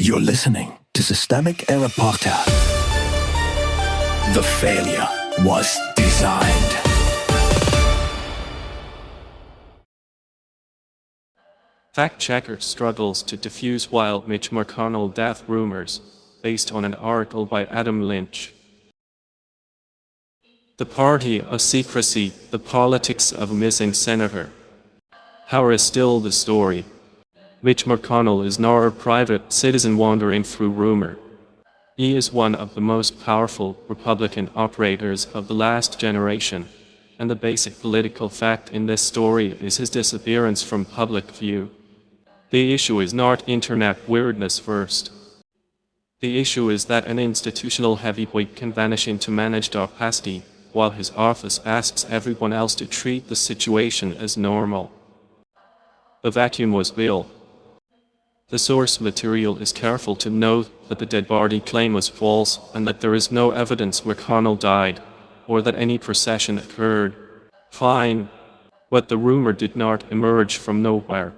You're listening to Systemic Error Podcast. The failure was designed. Fact-checker struggles to defuse wild Mitch McConnell death rumors, based on an article by Adam Lynch. The Party of Secrecy, the politics of a missing senator. How is still the story? Mitch McConnell is not a private citizen wandering through rumor. He is one of the most powerful Republican operators of the last generation, and the basic political fact in this story is his disappearance from public view. The issue is not internet weirdness first. The issue is that an institutional heavyweight can vanish into managed opacity, while his office asks everyone else to treat the situation as normal. The vacuum was real. The source material is careful to note that the dead body claim was false and that there is no evidence McConnell died, or that any procession occurred. Fine. But the rumor did not emerge from nowhere.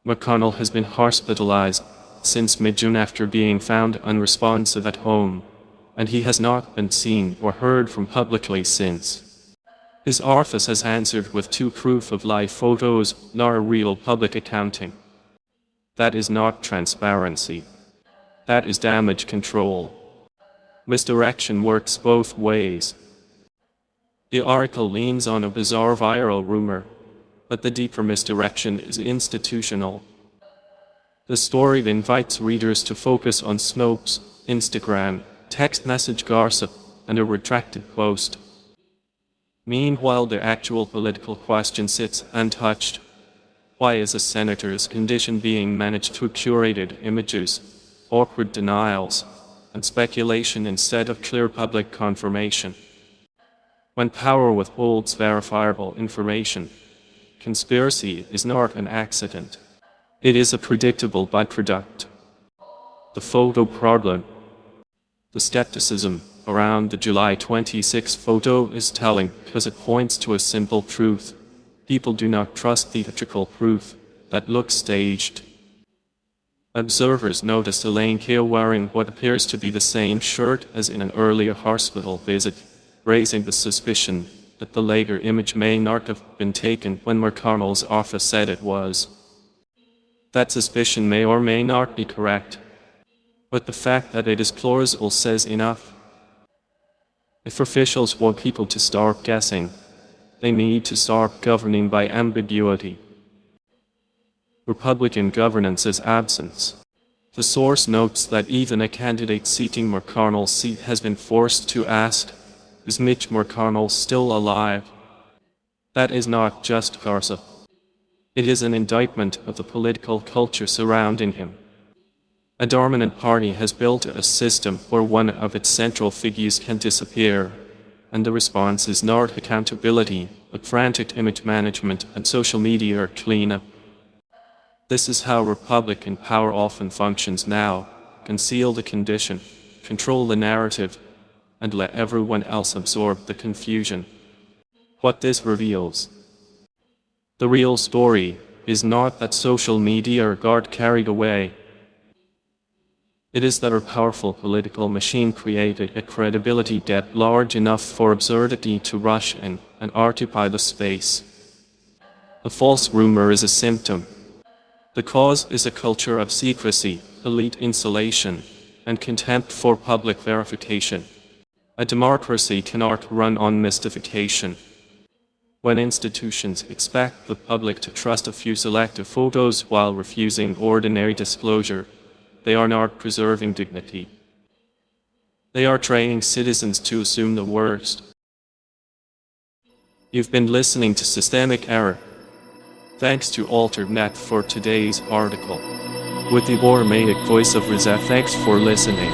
McConnell has been hospitalized since mid-June after being found unresponsive at home, and he has not been seen or heard from publicly since. His office has answered with 2 proof-of-life photos, not a real public accounting. That is not transparency. That is damage control. Misdirection works both ways. The article leans on a bizarre viral rumor, but the deeper misdirection is institutional. The story invites readers to focus on Snopes, Instagram, text message gossip, and a retracted post. Meanwhile, the actual political question sits untouched. Why is a senator's condition being managed through curated images, awkward denials, and speculation instead of clear public confirmation? When power withholds verifiable information, conspiracy is not an accident. It is a predictable byproduct. The photo problem. The skepticism around the July 26 photo is telling because it points to a simple truth. People do not trust theatrical proof that looks staged. Observers noticed Elaine Kale wearing what appears to be the same shirt as in an earlier hospital visit, raising the suspicion that the later image may not have been taken when McConnell's office said it was. That suspicion may or may not be correct, but the fact that it is plausible says enough. If officials want people to start guessing, they need to start governing by ambiguity. Republican governance is absence. The source notes that even a candidate seeking McConnell's seat has been forced to ask, is Mitch McConnell still alive? That is not just gossip. It is an indictment of the political culture surrounding him. A dominant party has built a system where one of its central figures can disappear, and the response is not accountability, but frantic image management and social media cleanup. This is how Republican power often functions now: conceal the condition, control the narrative, and let everyone else absorb the confusion. What this reveals. The real story is not that social media got carried away. It is that our powerful political machine created a credibility debt large enough for absurdity to rush in and occupy the space. A false rumor is a symptom. The cause is a culture of secrecy, elite insulation, and contempt for public verification. A democracy cannot run on mystification. When institutions expect the public to trust a few selective photos while refusing ordinary disclosure, they are not preserving dignity. They are training citizens to assume the worst. You've been listening to Systemic Error. Thanks to AlterNet for today's article. With the Aramaic voice of Rizet, thanks for listening.